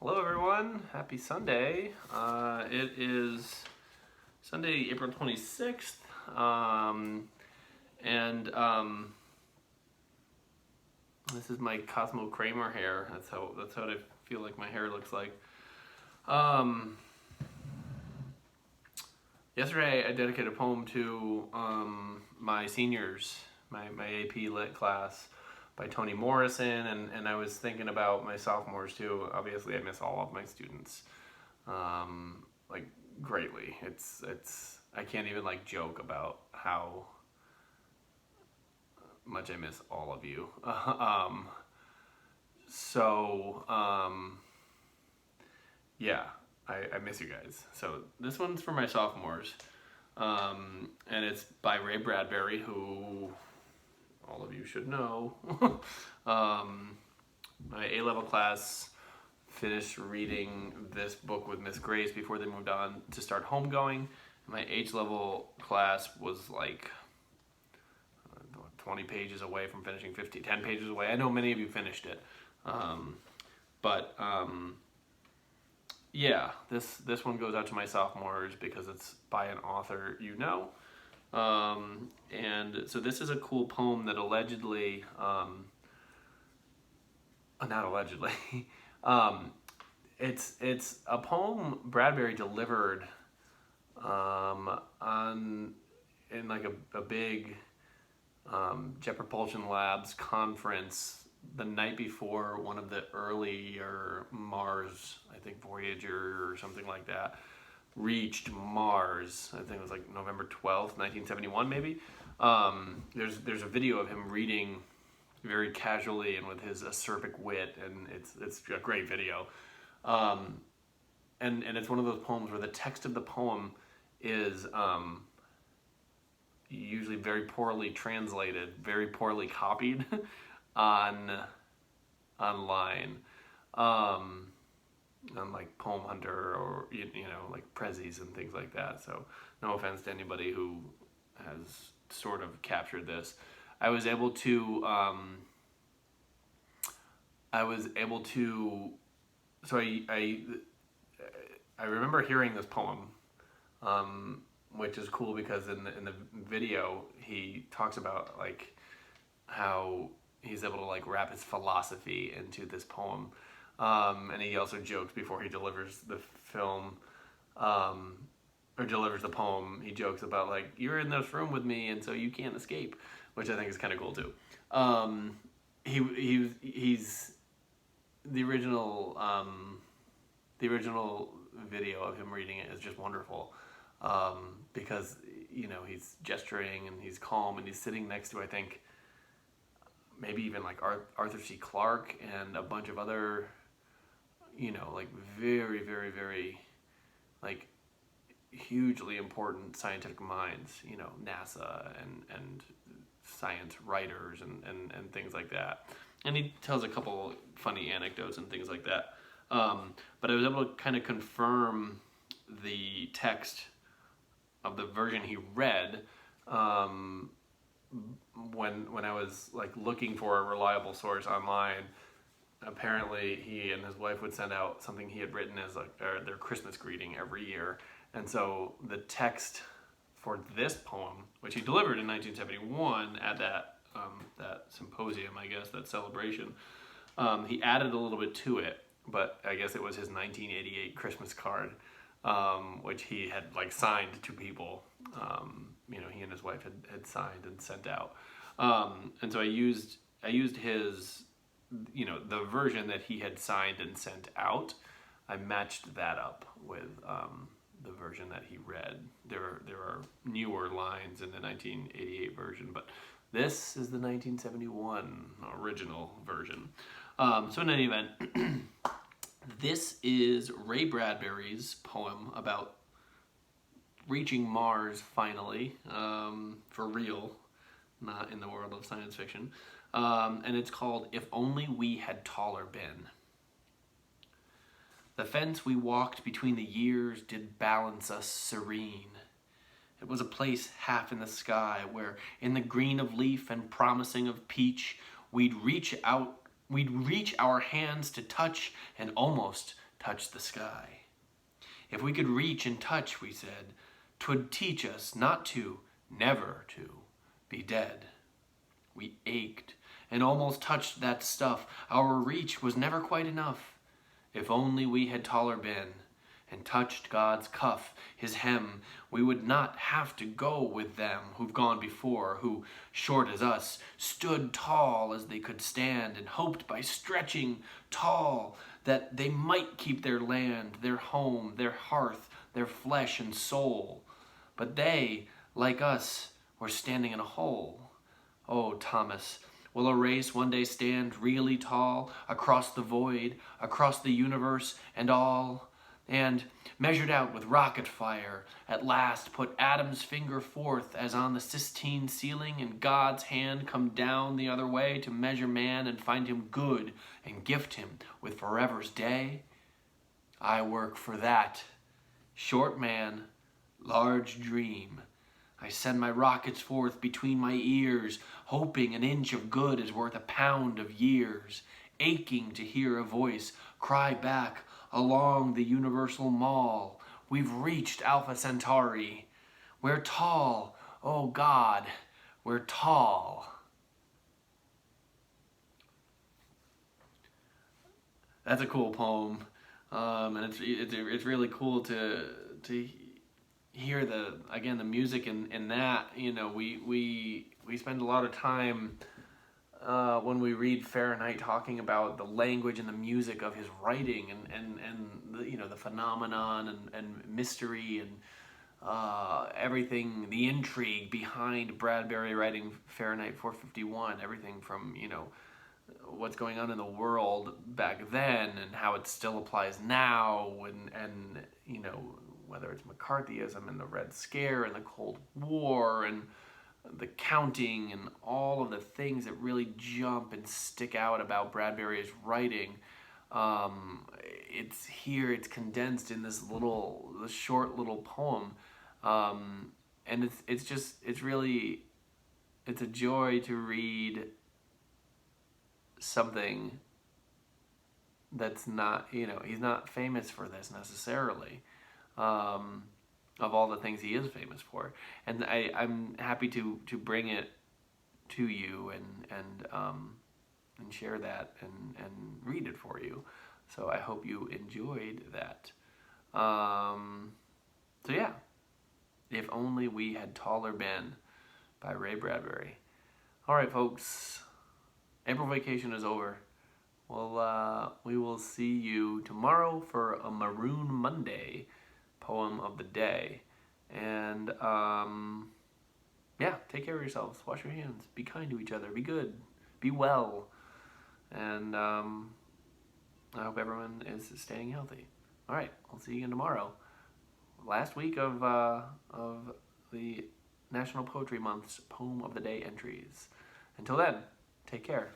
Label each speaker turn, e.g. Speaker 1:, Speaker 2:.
Speaker 1: Hello everyone, happy Sunday. It is Sunday, April 26th, and this is my Cosmo Kramer hair. That's how I feel like my hair looks like. Yesterday I dedicated a poem to my seniors, my AP Lit class by Toni Morrison, and I was thinking about my sophomores too. Obviously I miss all of my students like greatly. It's I can't even like joke about how much I miss all of you. Yeah, I miss you guys. So this one's for my sophomores, and it's by Bradbury, who all of you should know. My A-level class finished reading this book with Miss Grace before they moved on to start homegoing. My H-level class was like 20 pages away from finishing 10 pages away. I know many of you finished it. Yeah, this one goes out to my sophomores because it's by an author you know. And so this is a cool poem that allegedly, not allegedly, it's a poem Bradbury delivered in like a big Jet Propulsion Labs conference the night before one of the earlier Mars, I think Voyager or something like that, reached Mars. I think it was like November 12th, 1971 maybe. There's a video of him reading very casually and with his acerbic wit, and it's a great video. And it's one of those poems where the text of the poem is usually very poorly translated, very poorly copied online. On like Poem Hunter or you know like Prezzies and things like that. So no offense to anybody who has sort of captured this. I was able to so I remember hearing this poem, which is cool because in the video he talks about like how he's able to like wrap his philosophy into this poem. And he also jokes before he delivers the film, or delivers the poem, he jokes about like, you're in this room with me and so you can't escape, which I think is kind of cool too. He's the original video of him reading it is just wonderful, because you know he's gesturing and he's calm and he's sitting next to, I think, maybe even like Arthur C. Clarke and a bunch of other, you know, like very, very, very like hugely important scientific minds, you know, NASA and science writers and things like that. And he tells a couple funny anecdotes and things like that. But I was able to kind of confirm the text of the version he read when I was like looking for a reliable source online. Apparently he and his wife would send out something he had written as like their Christmas greeting every year. And so the text for this poem, which he delivered in 1971 at that symposium, I guess, that celebration, he added a little bit to it, but I guess it was his 1988 Christmas card, which he had like signed to people. You know, he and his wife had signed and sent out. And so I used his, you know, the version that he had signed and sent out. I matched that up with the version that he read. There are newer lines in the 1988 version, but this is the 1971 original version. So in any event, this is Ray Bradbury's poem about reaching Mars finally, for real, not in the world of science fiction. And it's called If Only We Had Taller Been. The fence we walked between the years did balance us serene. It was a place half in the sky where, in the green of leaf and promising of peach, we'd reach our hands to touch and almost touch the sky. If we could reach and touch, we said, 'twould teach us not to, never to, be dead. We ached and almost touched that stuff. Our reach was never quite enough. If only we had taller been and touched God's cuff, his hem, we would not have to go with them who've gone before, who, short as us, stood tall as they could stand and hoped by stretching tall that they might keep their land, their home, their hearth, their flesh and soul. But they, like us, were standing in a hole. Oh, Thomas, will a race one day stand really tall across the void, across the universe and all? And, measured out with rocket fire, at last put Adam's finger forth as on the Sistine ceiling, and God's hand come down the other way to measure man and find him good and gift him with forever's day? I work for that. Short man, large dream. I send my rockets forth between my ears, hoping an inch of good is worth a pound of years, aching to hear a voice cry back along the universal mall. We've reached Alpha Centauri. We're tall. Oh God, we're tall. That's a cool poem, and it's really cool to hear the music in that. You know, we spend a lot of time when we read Fahrenheit talking about the language and the music of his writing and the phenomenon and mystery and everything, the intrigue behind Bradbury writing Fahrenheit 451, everything from what's going on in the world back then and how it still applies now, and whether it's McCarthyism and the Red Scare and the Cold War and the counting and all of the things that really jump and stick out about Bradbury's writing. It's condensed in this short little poem, and it's a joy to read something that's not, he's not famous for this necessarily, of all the things he is famous for. And I'm happy to bring it to you and share that and read it for you. So I hope you enjoyed that. So yeah, If Only We Had Taller Been by Ray Bradbury. All right, folks, April vacation is over. Well, we will see you tomorrow for a Maroon Monday poem of the day. And yeah, take care of yourselves. Wash your hands. Be kind to each other. Be good. Be well. And I hope everyone is staying healthy. All right, I'll see you again tomorrow. Last week of the National Poetry Month's Poem of the Day entries. Until then, take care.